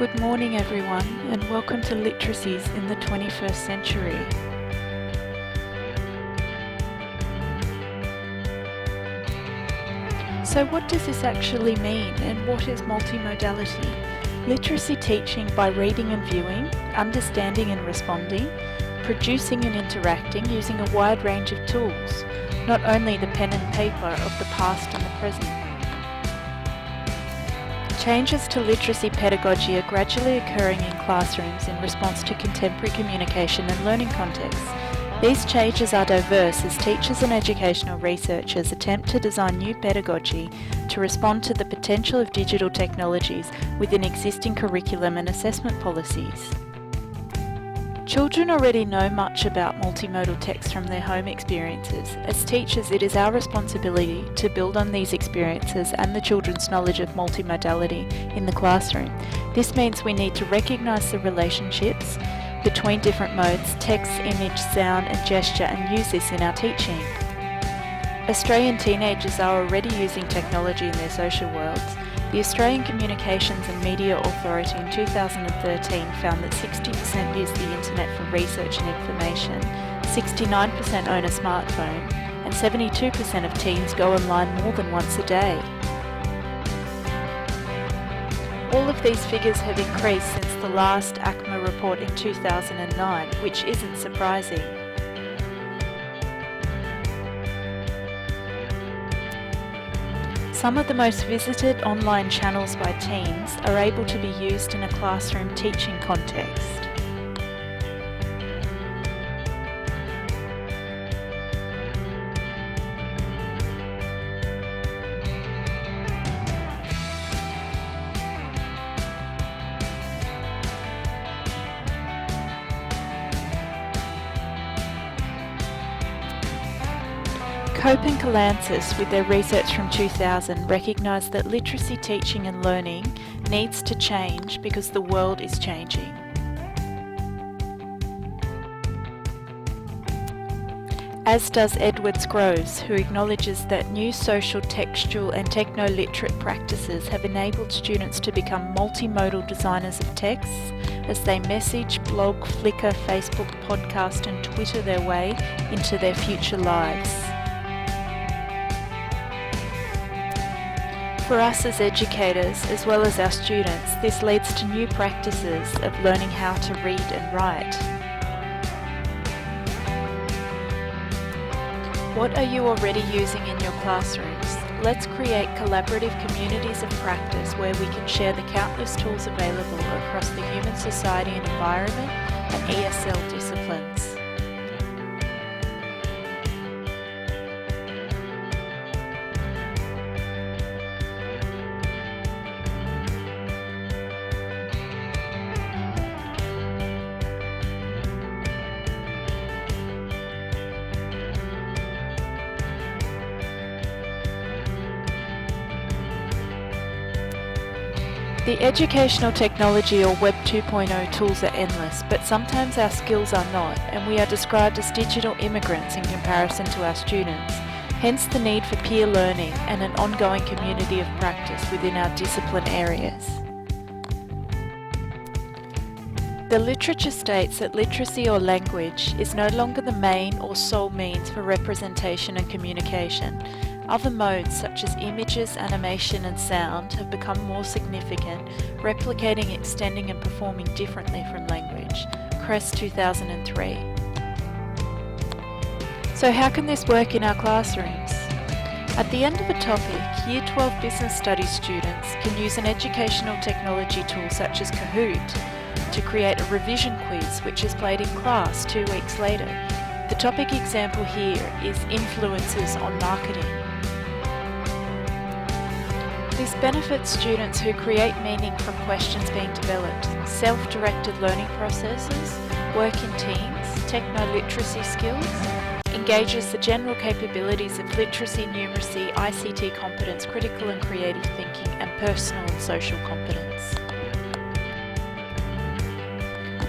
Good morning everyone, and welcome to Literacies in the 21st century. So what does this actually mean, and what is multimodality? Literacy teaching by reading and viewing, understanding and responding, producing and interacting using a wide range of tools, not only the pen and paper of the past and the present. Changes to literacy pedagogy are gradually occurring in classrooms in response to contemporary communication and learning contexts. These changes are diverse as teachers and educational researchers attempt to design new pedagogy to respond to the potential of digital technologies within existing curriculum and assessment policies. Children already know much about multimodal text from their home experiences. As teachers, it is our responsibility to build on these experiences and the children's knowledge of multimodality in the classroom. This means we need to recognise the relationships between different modes, text, image, sound and gesture, and use this in our teaching. Australian teenagers are already using technology in their social worlds. The Australian Communications and Media Authority in 2013 found that 60% use the internet for research and information, 69% own a smartphone, and 72% of teens go online more than once a day. All of these figures have increased since the last ACMA report in 2009, which isn't surprising. Some of the most visited online channels by teens are able to be used in a classroom teaching context. Cope and Kalantzis, with their research from 2000, recognised that literacy teaching and learning needs to change because the world is changing. As does Edwards Groves, who acknowledges that new social, textual and techno-literate practices have enabled students to become multimodal designers of texts as they message, blog, Flickr, Facebook, podcast and Twitter their way into their future lives. For us as educators, as well as our students, this leads to new practices of learning how to read and write. What are you already using in your classrooms? Let's create collaborative communities of practice where we can share the countless tools available across the human society and environment and ESL disciplines. The educational technology or Web 2.0 tools are endless, but sometimes our skills are not, and we are described as digital immigrants in comparison to our students. Hence the need for peer learning and an ongoing community of practice within our discipline areas. The literature states that literacy or language is no longer the main or sole means for representation and communication. Other modes such as images, animation and sound have become more significant, replicating, extending and performing differently from language. Crest 2003. So how can this work in our classrooms? At the end of a topic, Year 12 Business Studies students can use an educational technology tool such as Kahoot to create a revision quiz which is played in class 2 weeks later. The topic example here is influences on marketing. This benefits students who create meaning from questions being developed, self-directed learning processes, work in teams, techno-literacy skills, engages the general capabilities of literacy, numeracy, ICT competence, critical and creative thinking, and personal and social competence.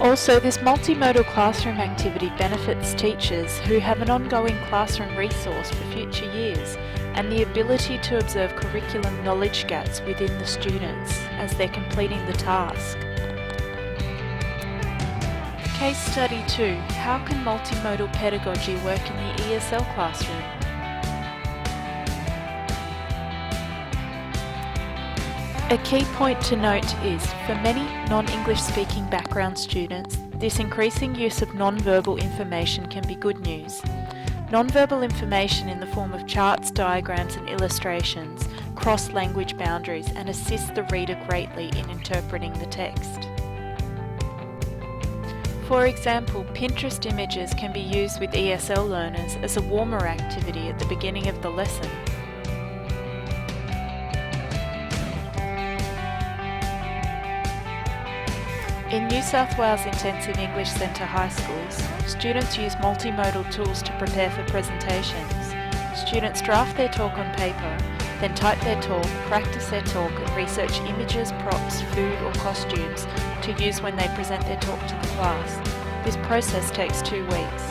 Also, this multimodal classroom activity benefits teachers who have an ongoing classroom resource for future years and the ability to observe curriculum knowledge gaps within the students as they're completing the task. Case Study 2. How can multimodal pedagogy work in the ESL classroom? A key point to note is, for many non-English speaking background students, this increasing use of non-verbal information can be good news. Non-verbal information in the form of charts, diagrams and illustrations cross language boundaries and assist the reader greatly in interpreting the text. For example, Pinterest images can be used with ESL learners as a warmer activity at the beginning of the lesson. In New South Wales Intensive English Centre high schools, students use multimodal tools to prepare for presentations. Students draft their talk on paper, then type their talk, practice their talk and research images, props, food or costumes to use when they present their talk to the class. This process takes 2 weeks.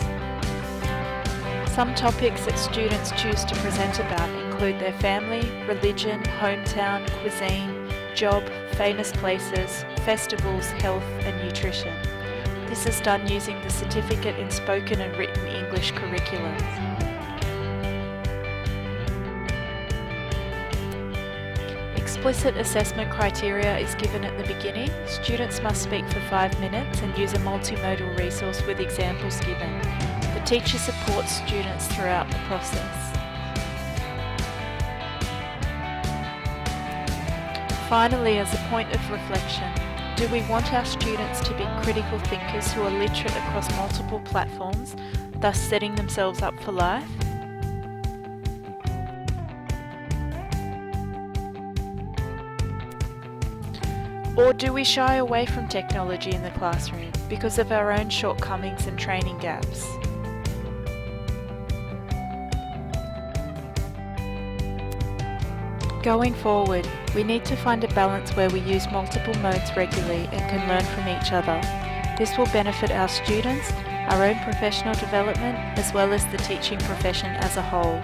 Some topics that students choose to present about include their family, religion, hometown, cuisine, job, famous places, festivals, health and nutrition. This is done using the Certificate in Spoken and Written English curriculum. Explicit assessment criteria is given at the beginning. Students must speak for 5 minutes and use a multimodal resource with examples given. The teacher supports students throughout the process. Finally, as a point of reflection, do we want our students to be critical thinkers who are literate across multiple platforms, thus setting themselves up for life? Or do we shy away from technology in the classroom because of our own shortcomings and training gaps? Going forward, we need to find a balance where we use multiple modes regularly and can learn from each other. This will benefit our students, our own professional development, as well as the teaching profession as a whole.